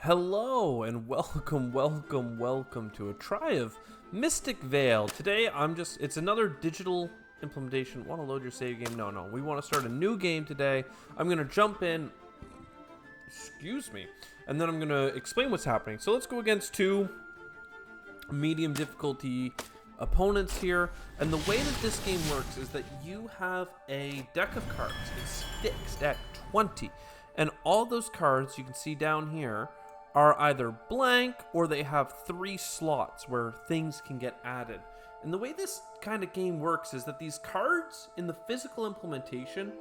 Hello and welcome to a try of Mystic Vale. Today it's another digital implementation. Want to load your save game? No, we want to start a new game today. I'm going to jump in, and then I'm going to explain what's happening. So let's go against two medium difficulty opponents here. And the way that this game works is that you have a deck of cards. It's fixed at 20. And all those cards you can see down here are either blank or they have 3 slots where things can get added. And the way this kind of game works is that these cards in the physical implementation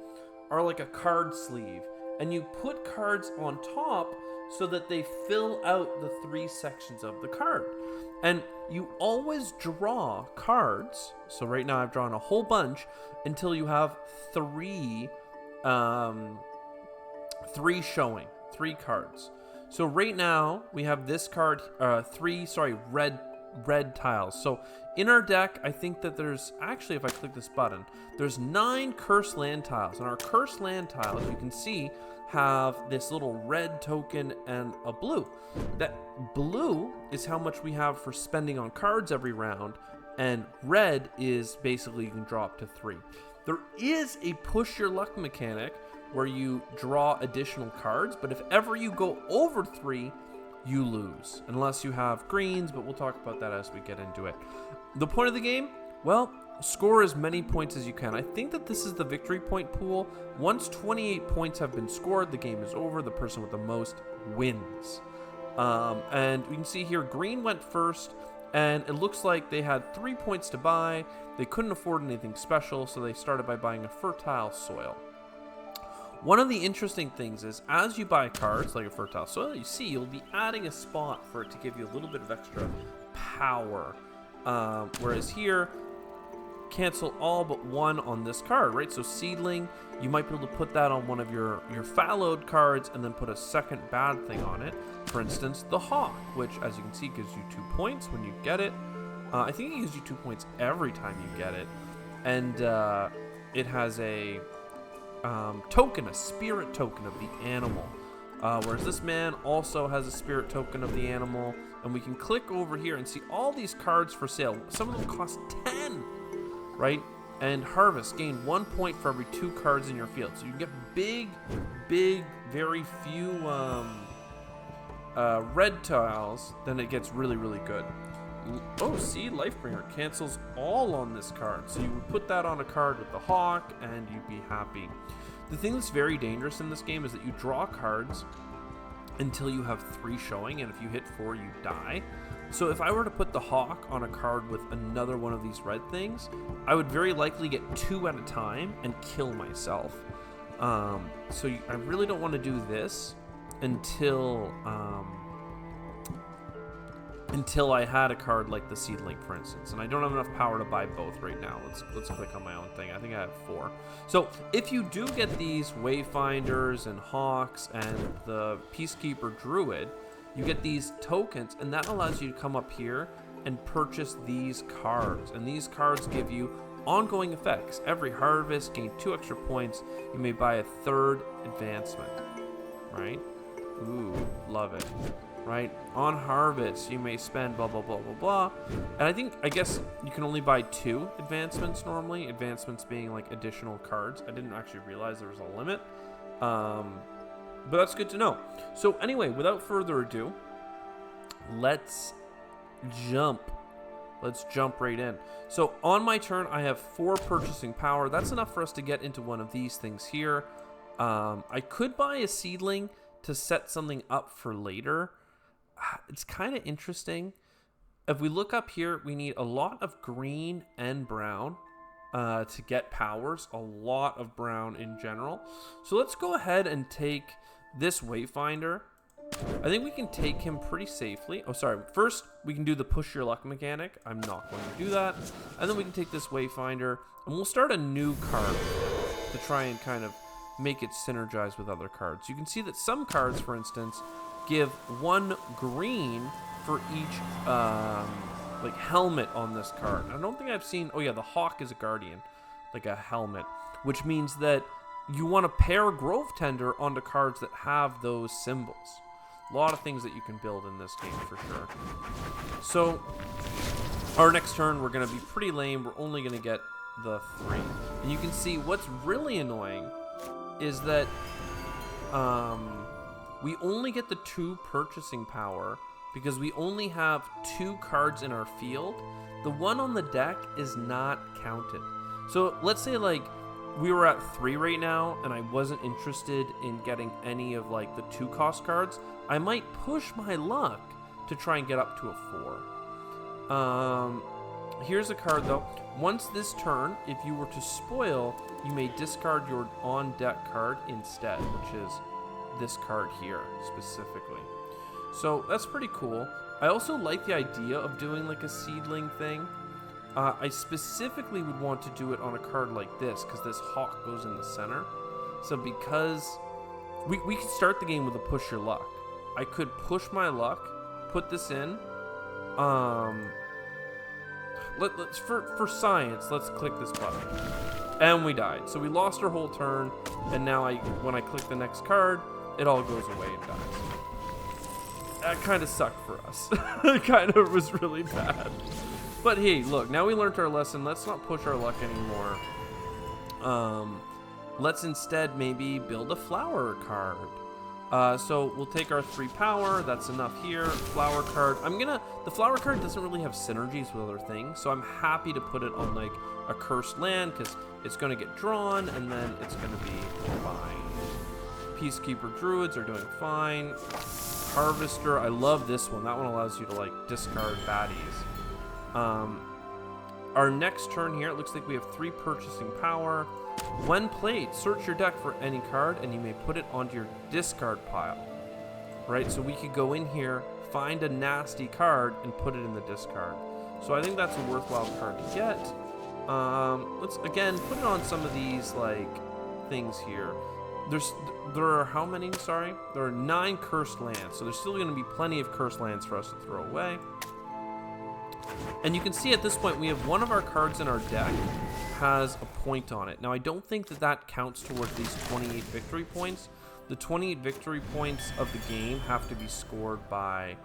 are like a card sleeve, and you put cards on top so that they fill out the 3 sections of the card. And you always draw cards. So right now I've drawn a whole bunch until you have 3 showing, 3 cards. So right now we have this card, 3 red tiles. So in our deck, I think that there's actually, if I click this button, there's 9 cursed land tiles, and our cursed land tiles, you can see, have this little red token and a blue. That blue is how much we have for spending on cards every round, and red is basically you can draw up to 3. There is a push your luck mechanic where you draw additional cards, but if ever you go over 3, you lose, unless you have greens, but we'll talk about that as we get into it. The point of the game, well, score as many points as you can. I think that this is the victory point pool. Once 28 points have been scored, the game is over. The person with the most wins. And we can see here, green went first, and it looks like they had 3 points to buy. They couldn't afford anything special, so they started by buying a fertile soil. One of the interesting things is, as you buy cards like a fertile soil, you see you'll be adding a spot for it to give you a little bit of extra power. Whereas here, cancel all but 1 on this card, right? So seedling, you might be able to put that on one of your fallowed cards and then put a second bad thing on it. For instance, the hawk, which as you can see gives you 2 points when you get it. I think it gives you 2 points every time you get it. And it has a token, a spirit token of the animal. Whereas this man also has a spirit token of the animal. And we can click over here and see all these cards for sale. Some of them cost 10, right? And harvest, gain 1 point for every 2 cards in your field. So you can get big, very few red tiles, then it gets really, really good. Oh, see, Lifebringer cancels all on this card. So you would put that on a card with the hawk and you'd be happy. The thing that's very dangerous in this game is that you draw cards until you have 3 showing, and if you hit 4, you die. So if I were to put the hawk on a card with another one of these red things, I would very likely get 2 at a time and kill myself. I really don't want to do this until I had a card like the seedling, for instance, and I don't have enough power to buy both right now. Let's click on my own thing. I think I have 4. So if you do get these wayfinders and hawks and the peacekeeper druid, you get these tokens, and that allows you to come up here and purchase these cards, and these cards give you ongoing effects. Every harvest, gain 2 extra points. You may buy a 3rd advancement, right? Ooh, love it. Right? On harvest, you may spend blah, blah, blah, blah, blah. And I guess you can only buy 2 advancements normally. Advancements being like additional cards. I didn't actually realize there was a limit. But that's good to know. So anyway, without further ado, let's jump right in. So on my turn, I have 4 purchasing power. That's enough for us to get into one of these things here. I could buy a seedling to set something up for later. It's kind of interesting. If we look up here, we need a lot of green and brown to get powers, a lot of brown in general. So let's go ahead and take this wayfinder. I think we can take him pretty safely. Oh, sorry. First, we can do the push your luck mechanic. I'm not going to do that. And then we can take this wayfinder, and we'll start a new card to try and kind of make it synergize with other cards. You can see that some cards, for instance, give 1 green for each like helmet on this card. I don't think I've seen, oh yeah, the hawk is a guardian, like a helmet, which means that you want to pair Grove Tender onto cards that have those symbols. A lot of things that you can build in this game for sure. So our next turn, we're going to be pretty lame. We're only going to get the 3. And you can see what's really annoying is that we only get the 2 purchasing power because we only have 2 cards in our field. The one on the deck is not counted. So let's say like we were at 3 right now and I wasn't interested in getting any of like the 2 cost cards. I might push my luck to try and get up to a 4. Here's a card though. Once this turn, if you were to spoil, you may discard your on deck card instead, which is this card here specifically. So that's pretty cool. I also like the idea of doing like a seedling thing. I specifically would want to do it on a card like this because this hawk goes in the center. So because we could start the game with a push your luck. I could push my luck, put this in. Let's for science, let's click this button. And we died. So we lost our whole turn, and now when I click the next card, it all goes away and dies. That kind of sucked for us. It kind of was really bad. But hey, look, now we learned our lesson. Let's not push our luck anymore. Let's instead maybe build a flower card. So we'll take our 3 power. That's enough here. Flower card. The flower card doesn't really have synergies with other things, so I'm happy to put it on like a cursed land because it's going to get drawn and then it's going to be fine. Peacekeeper druids are doing fine. Harvester. I love this one. That one allows you to like discard baddies. Our next turn here, it looks like we have 3 purchasing power. When played, search your deck for any card and you may put it onto your discard pile. Right, so we could go in here, find a nasty card, and put it in the discard. So I think that's a worthwhile card to get. Let's again put it on some of these like things here. There are how many? Sorry, there are 9 cursed lands, so there's still going to be plenty of cursed lands for us to throw away. And you can see at this point we have one of our cards in our deck has a point on it. Now I don't think that counts towards these 28 victory points. The 28 victory points of the game have to be scored by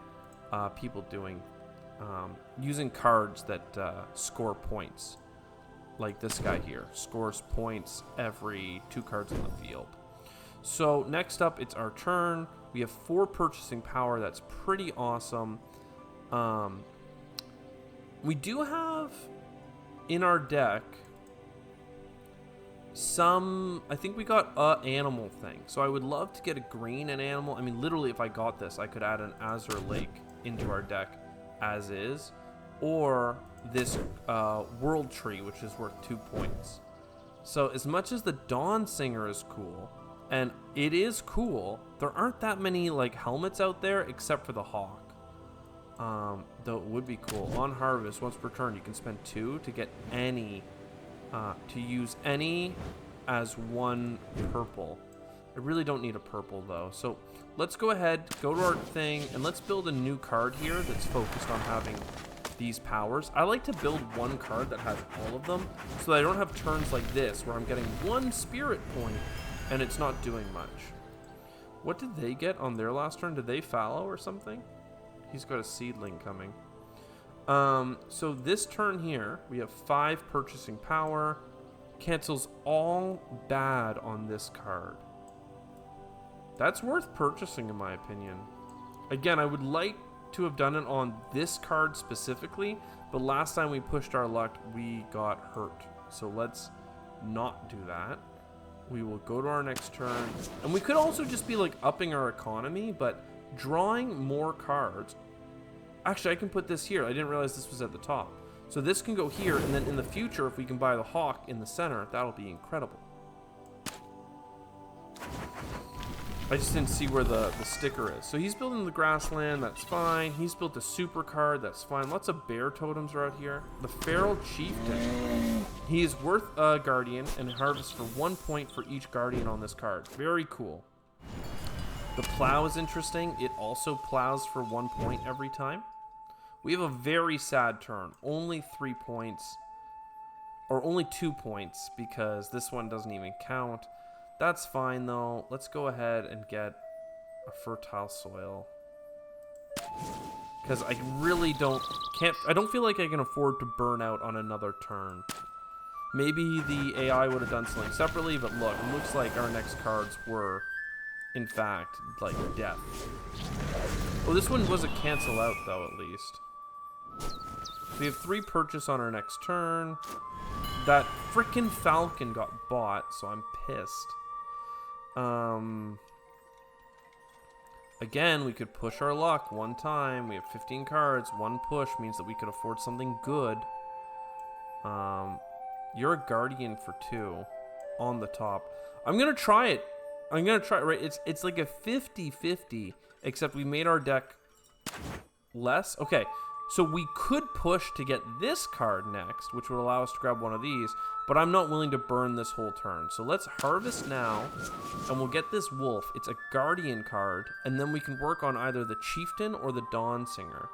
people doing using cards that score points. Like this guy here scores points every 2 cards in the field. So next up, it's our turn. We have 4 purchasing power. That's pretty awesome. We do have in our deck I think we got a animal thing. So I would love to get a green and animal. I mean, literally, if I got this, I could add an Azure Lake into our deck as is. Or this World Tree, which is worth 2 points. So as much as the Dawn Singer is cool, and it is cool, there aren't that many like helmets out there except for the Hawk. Though it would be cool. On harvest, once per turn, you can spend 2 to get any, to use any as 1 purple. I really don't need a purple though. So let's go ahead, go to our thing, and let's build a new card here that's focused on having these powers. I like to build 1 card that has all of them so that I don't have turns like this where I'm getting 1 spirit point and it's not doing much. What did they get on their last turn? Did they fallow or something? He's got a seedling coming. So this turn here, we have 5 purchasing power. Cancels all bad on this card. That's worth purchasing in my opinion. Again, I would like to have done it on this card specifically, but last time we pushed our luck, we got hurt. So let's not do that. We will go to our next turn. And we could also just be like upping our economy, but drawing more cards. Actually, I can put this here. I didn't realize this was at the top. So this can go here, and then in the future, if we can buy the Hawk in the center, that'll be incredible. I just didn't see where the sticker is. So he's building the grassland, that's fine. He's built a super card, that's fine. Lots of bear totems are out here. The Feral Chieftain. He is worth a guardian and harvests for 1 point for each guardian on this card. Very cool. The plow is interesting. It also plows for 1 point every time. We have a very sad turn. Only 3 points. Or only 2 points because this one doesn't even count. That's fine though. Let's go ahead and get a fertile soil. because I really I don't feel like I can afford to burn out on another turn. Maybe the AI would have done something separately, but look, it looks like our next cards were, in fact, like death. Well, this one was a cancel out, though, at least. We have 3 purchase on our next turn. That frickin' Falcon got bought, so I'm pissed. Again, we could push our luck one time. We have 15 cards. One push means that we could afford something good. You're a Guardian for 2 on the top. I'm gonna try it. Right? It's like a 50-50, except we made our deck less. Okay, so we could push to get this card next, which would allow us to grab one of these, but I'm not willing to burn this whole turn. So let's harvest now, and we'll get this wolf. It's a Guardian card, and then we can work on either the Chieftain or the Dawn Singer,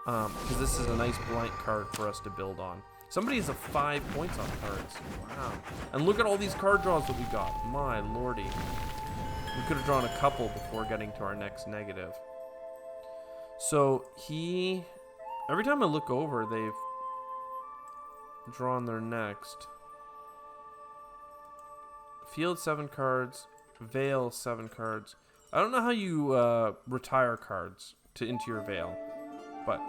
because this is a nice blank card for us to build on. Somebody has a 5 points on cards. Wow. And look at all these card draws that we got. My lordy. We could have drawn a couple before getting to our next negative. So every time I look over, they've drawn their next. Field 7 cards. Vale 7 cards. I don't know how you retire cards into your Vale, but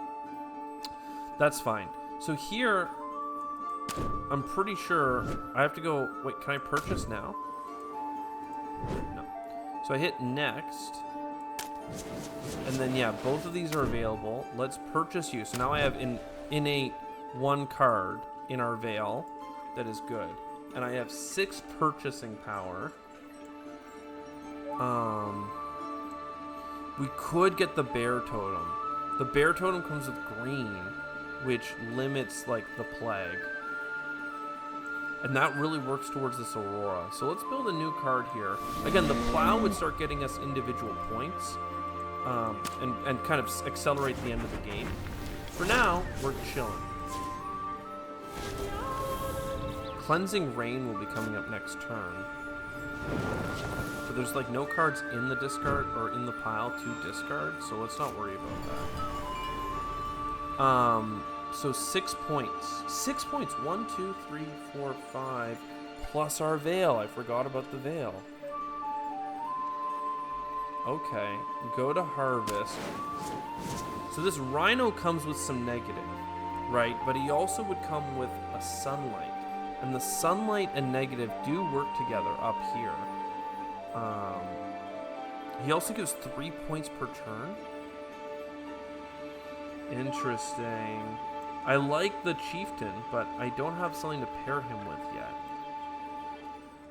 that's fine. So here, I'm pretty sure I have to go. Wait, can I purchase now? No. So I hit next. And then, yeah, both of these are available. Let's purchase you. So now I have an innate 1 card in our Vale that is good. And I have 6 purchasing power. We could get the Bear Totem. The Bear Totem comes with green, which limits, like, the plague. And that really works towards this Aurora. So let's build a new card here. Again, the Plow would start getting us individual points. And kind of accelerate the end of the game. For now, we're chilling. Cleansing Rain will be coming up next turn. So there's like no cards in the discard or in the pile to discard, so let's not worry about that. So 6 points. 6 points. 1, 2, 3, 4, 5. Plus our Vale. I forgot about the Vale. Okay, go to harvest. So this Rhino comes with some negative, right? But he also would come with a sunlight. And the sunlight and negative do work together up here. He also gives 3 points per turn. Interesting. I like the Chieftain, but I don't have something to pair him with yet.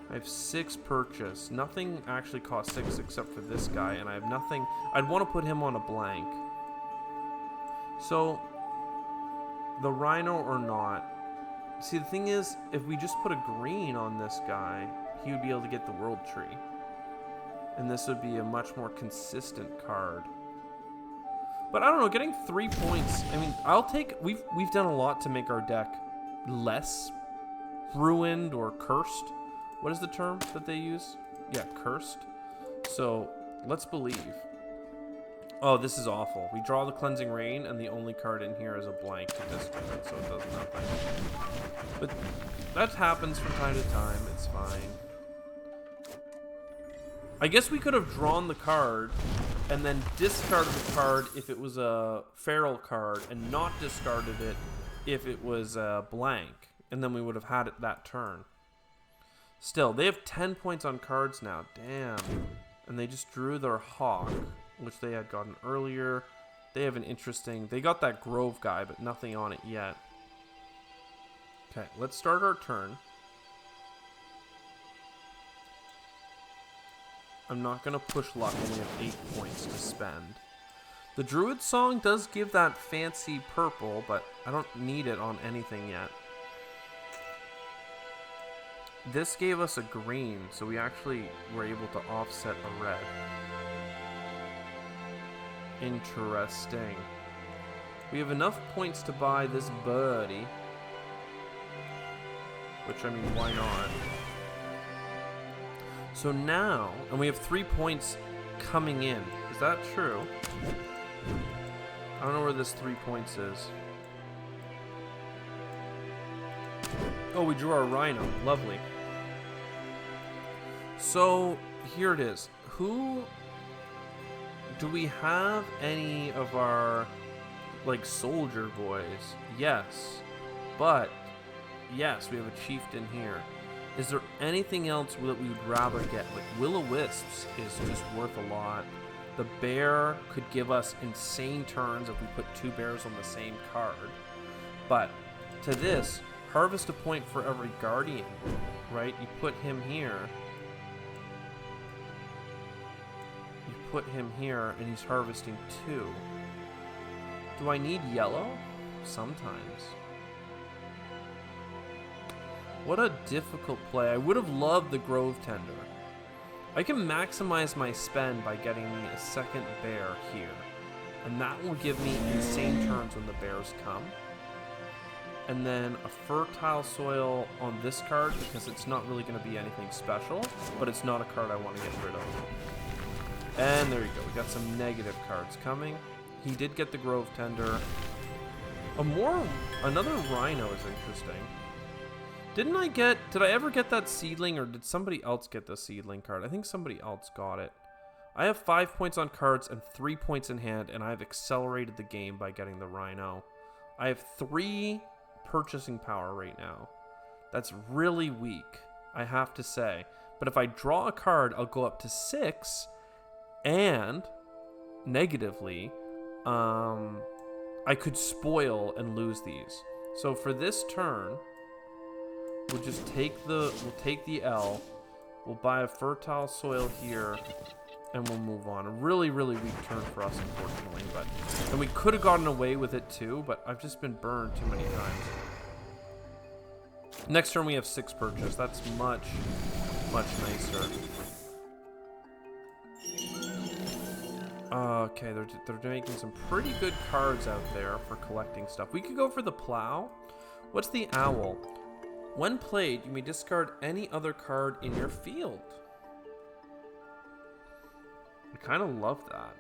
I have 6 purchase. Nothing actually costs 6 except for this guy, and I have nothing. I'd want to put him on a blank. So, the Rhino or not. See, the thing is, if we just put a green on this guy, he would be able to get the World Tree. And this would be a much more consistent card. But I don't know, getting 3 points, I mean, I'll take, we've done a lot to make our deck less ruined or cursed. What is the term that they use? Yeah, cursed. So, let's believe. Oh, this is awful. We draw the Cleansing Rain, and the only card in here is a blank to discard, so it does nothing. But that happens from time to time. It's fine. I guess we could have drawn the card and then discarded the card if it was a feral card and not discarded it if it was a blank. And then we would have had it that turn. Still, they have 10 points on cards now. Damn. And they just drew their Hawk, which they had gotten earlier. They have an interesting... They got that Grove guy, but nothing on it yet. Okay, let's start our turn. I'm not going to push luck when we have 8 points to spend. The Druid Song does give that fancy purple, but I don't need it on anything yet. This gave us a green, so we actually were able to offset a red. Interesting. We have enough points to buy this birdie. Which, I mean, why not? So now, and we have 3 points coming in. Is that true? I don't know where this 3 points is. Oh, we drew our rhino. Lovely. So, here it is. Who... Do we have any of our, like, soldier boys? Yes. But, yes, we have a chieftain here. Is there anything else that we would rather get? Like, will-o-wisps is just worth a lot. The bear could give us insane turns if we put 2 bears on the same card. But, to this, harvest a point for every guardian, right? You put him here. You put him here, and he's harvesting 2. Do I need yellow? Sometimes. What a difficult play. I would have loved the Grove Tender. I can maximize my spend by getting a second bear here. And that will give me insane turns when the bears come. And then a fertile soil on this card because it's not really going to be anything special, but it's not a card I want to get rid of. And there you go. We got some negative cards coming. He did get the Grove Tender. Another rhino is interesting. Did I ever get that seedling, or did somebody else get the seedling card? I think somebody else got it. I have 5 points on cards and 3 points in hand, and I've accelerated the game by getting the rhino. I have 3 purchasing power right now. That's really weak, I have to say. But if I draw a card, I'll go up to 6, and negatively, I could spoil and lose these. So for this turn, we'll just take the L, we'll buy a fertile soil here, and we'll move on. A really, really weak turn for us, unfortunately. And we could have gotten away with it too, but I've just been burned too many times. Next turn we have 6 purchase. That's much, much nicer. Okay, they're making some pretty good cards out there for collecting stuff. We could go for the plow. What's the owl? When played, you may discard any other card in your field. I kind of love that.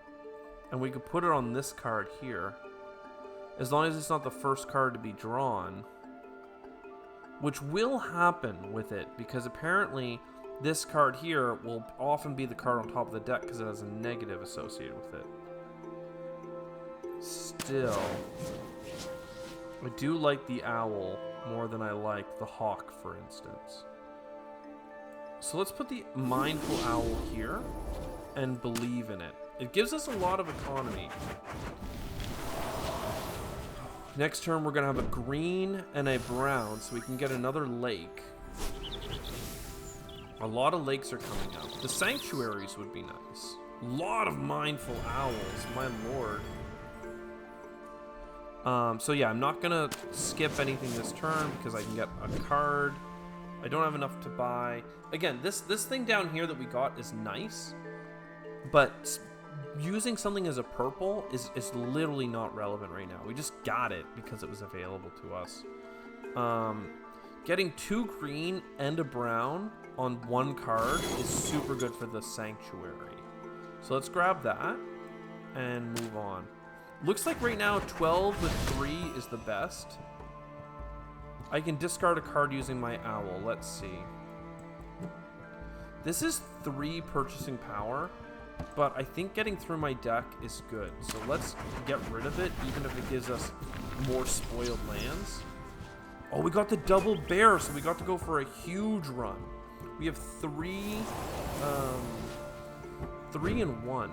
And we could put it on this card here. As long as it's not the first card to be drawn. Which will happen with it, because apparently this card here will often be the card on top of the deck because it has a negative associated with it. Still, I do like the owl more than I like the hawk, for instance. So let's put the mindful owl here and believe in it. It gives us a lot of economy. Next turn we're going to have a green and a brown, so we can get another lake. A lot of lakes are coming up. The sanctuaries would be nice. A lot of mindful owls, my lord. So yeah, I'm not gonna skip anything this turn because I can get a card. I don't have enough to buy. Again, this thing down here that we got is nice, but using something as a purple is literally not relevant right now. We just got it because it was available to us. Getting 2 green and a brown on 1 card is super good for the sanctuary. So let's grab that and move on. Looks like right now 12 with 3 is the best. I can discard a card using my owl. Let's see. This is 3 purchasing power, but I think getting through my deck is good. So let's get rid of it, even if it gives us more spoiled lands. Oh, we got the double bear, so we got to go for a huge run. We have 3 and 1.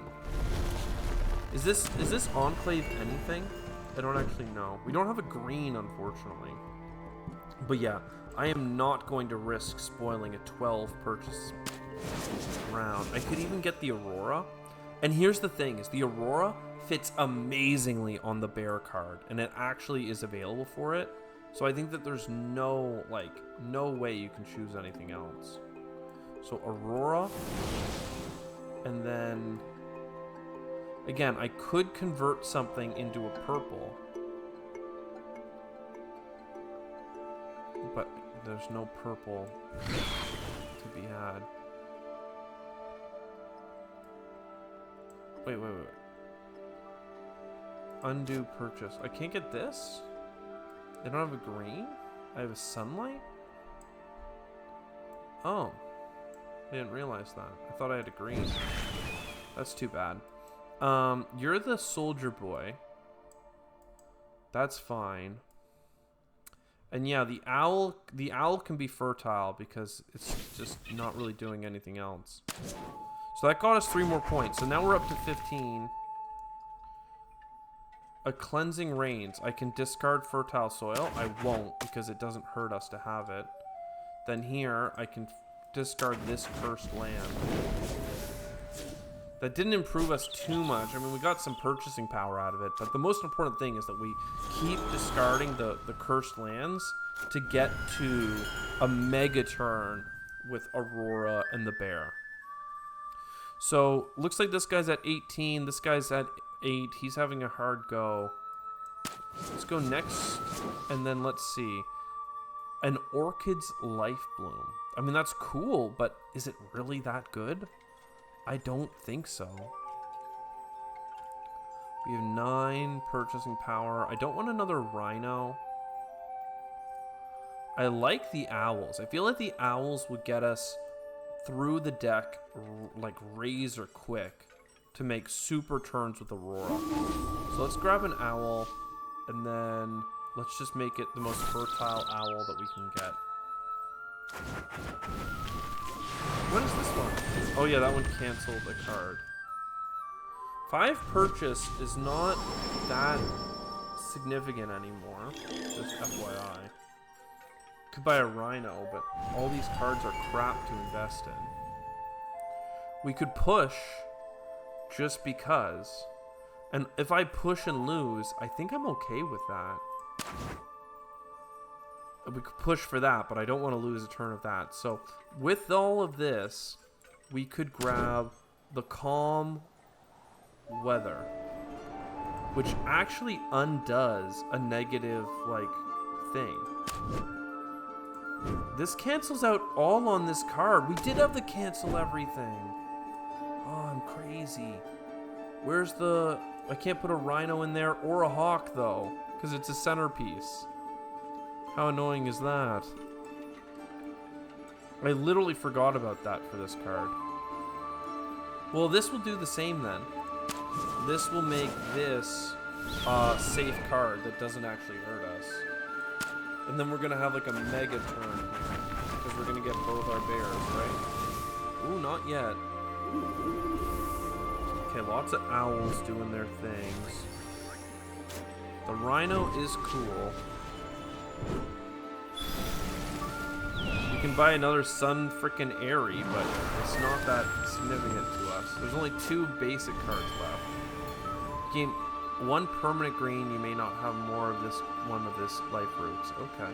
Is this Enclave anything? I don't actually know. We don't have a green, unfortunately. But yeah, I am not going to risk spoiling a 12 purchase round. I could even get the Aurora. And here's the thing, is the Aurora fits amazingly on the bear card, and it actually is available for it. So I think that there's no way you can choose anything else. So Aurora, and then again, I could convert something into a purple, but there's no purple to be had. Wait. Undo purchase. I can't get this? I don't have a green? I have a sunlight? Oh. I didn't realize that. I thought I had a green. That's too bad. You're the soldier boy. That's fine. And yeah, the owl can be fertile because it's just not really doing anything else. So that got us 3 more points. So now we're up to 15. A cleansing rains. I can discard fertile soil. I won't because it doesn't hurt us to have it. Then here I can discard this cursed land. That didn't improve us too much. I mean, we got some purchasing power out of it, but the most important thing is that we keep discarding the cursed lands to get to a mega turn with Aurora and the bear. So, looks like this guy's at 18, this guy's at 8, he's having a hard go. Let's go next, and then let's see. An orchid's life bloom. I mean, that's cool, but is it really that good? I don't think so. We have 9 purchasing power. I don't want another rhino. I like the owls. I feel like the owls would get us through the deck like razor quick to make super turns with Aurora. So let's grab an owl, and then let's just make it the most fertile owl that we can get. What is this one? Oh yeah, that one canceled a card. 5 purchase is not that significant anymore, just FYI. Could buy a rhino, but all these cards are crap to invest in. We could push just because, and if I push and lose, I think I'm okay with that. We could push for that, but I don't want to lose a turn of that. So with all of this, we could grab the calm weather, which actually undoes a negative like thing. This cancels out all on this card. We did have the cancel everything. Oh, I'm crazy. Where's the... I can't put a rhino in there or a hawk though, because it's a centerpiece. How annoying is that? I literally forgot about that for this card. Well, this will do the same then. This will make this a safe card that doesn't actually hurt us. And then we're going to have like a mega turn here, because we're going to get both our bears, right? Ooh, not yet. Okay, lots of owls doing their things. The rhino is cool. You can buy another Sun frickin' Airy, but it's not that significant to us. There's only 2 basic cards left. You gain 1 permanent green, you may not have more of this one of this life roots. Okay.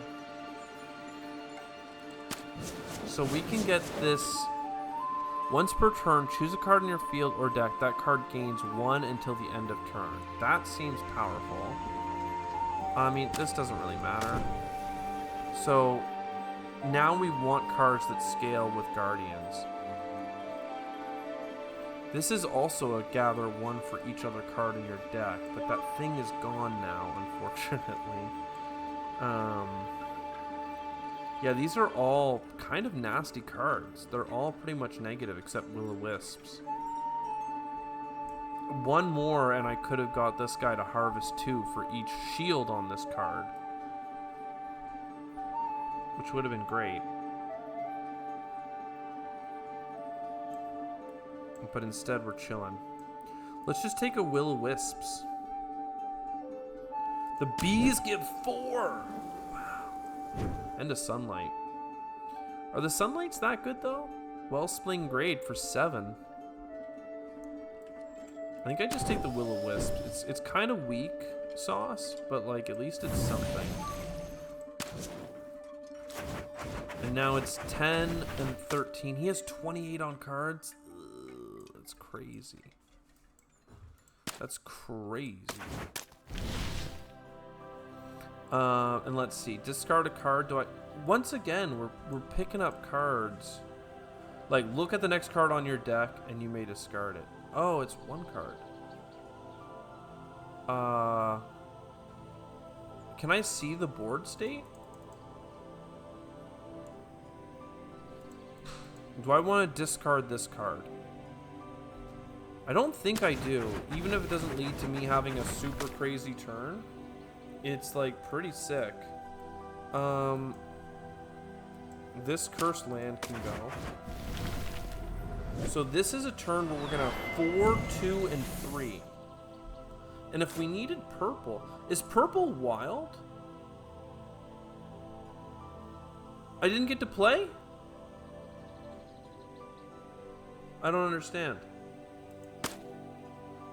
So we can get this once per turn, choose a card in your field or deck. That card gains 1 until the end of turn. That seems powerful. I mean, this doesn't really matter. So now we want cards that scale with Guardians. This is also a gather 1 for each other card in your deck, but that thing is gone now, unfortunately. Yeah, these are all kind of nasty cards. They're all pretty much negative except Will-O-Wisps. 1 more and I could have got this guy to harvest 2 for each shield on this card, which would have been great. But instead we're chilling. Let's just take a Will-O-Wisps. The bees give 4! Wow. And a sunlight. Are the sunlights that good though? Wellspring grade for 7. I think I just take the Will-O-Wisps. It's kind of weak sauce, but like at least it's something. And now it's 10 and 13. He has 28 on cards. Ugh, that's crazy. That's crazy. And let's see. Discard a card. Do I... Once again, we're picking up cards. Like, look at the next card on your deck, and you may discard it. Oh, it's 1 card. Can I see the board state? Do I want to discard this card? I don't think I do. Even if it doesn't lead to me having a super crazy turn, it's like pretty sick. This cursed land can go. So this is a turn where we're gonna have 4, 2, and 3. And if we needed purple, is purple wild? I didn't get to play? I don't understand.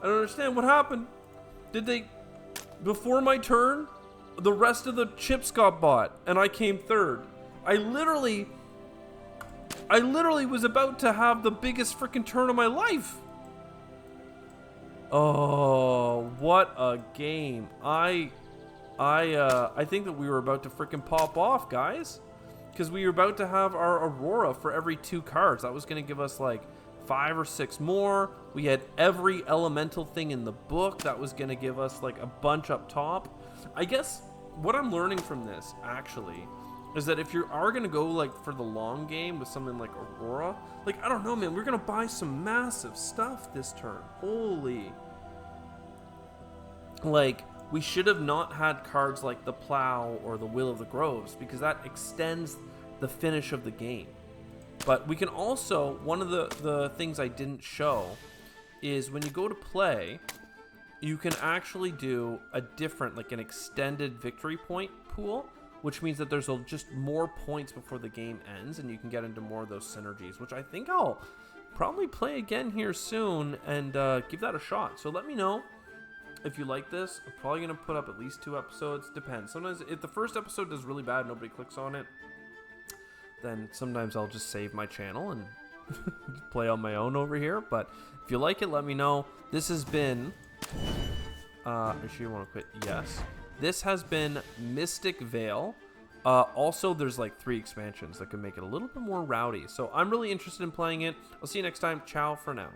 I don't understand what happened. Did they, before my turn, the rest of the chips got bought and I came third. I literally was about to have the biggest freaking turn of my life. Oh, what a game. I think that we were about to freaking pop off, guys. Because we were about to have our Aurora for every 2 cards. That was going to give us like 5 or 6 more. We had every elemental thing in the book. That was going to give us like a bunch up top. I guess what I'm learning from this, actually, is that if you are going to go like for the long game with something like Aurora, like, I don't know, man, we're going to buy some massive stuff this turn. Holy. Like, we should have not had cards like the Plow or the Will of the Groves, because that extends the finish of the game. But we can also, one of the things I didn't show is when you go to play, you can actually do a different, like an extended victory point pool, which means that there's just more points before the game ends, and you can get into more of those synergies, which I think I'll probably play again here soon and give that a shot. So let me know if you like this. I'm probably going to put up at least 2 episodes. Depends. Sometimes if the first episode does really bad, nobody clicks on it, then sometimes I'll just save my channel and play on my own over here. But if you like it, let me know. This has been... actually, you want to quit? Yes. This has been Mystic Vale. Also, there's like 3 expansions that can make it a little bit more rowdy. So I'm really interested in playing it. I'll see you next time. Ciao for now.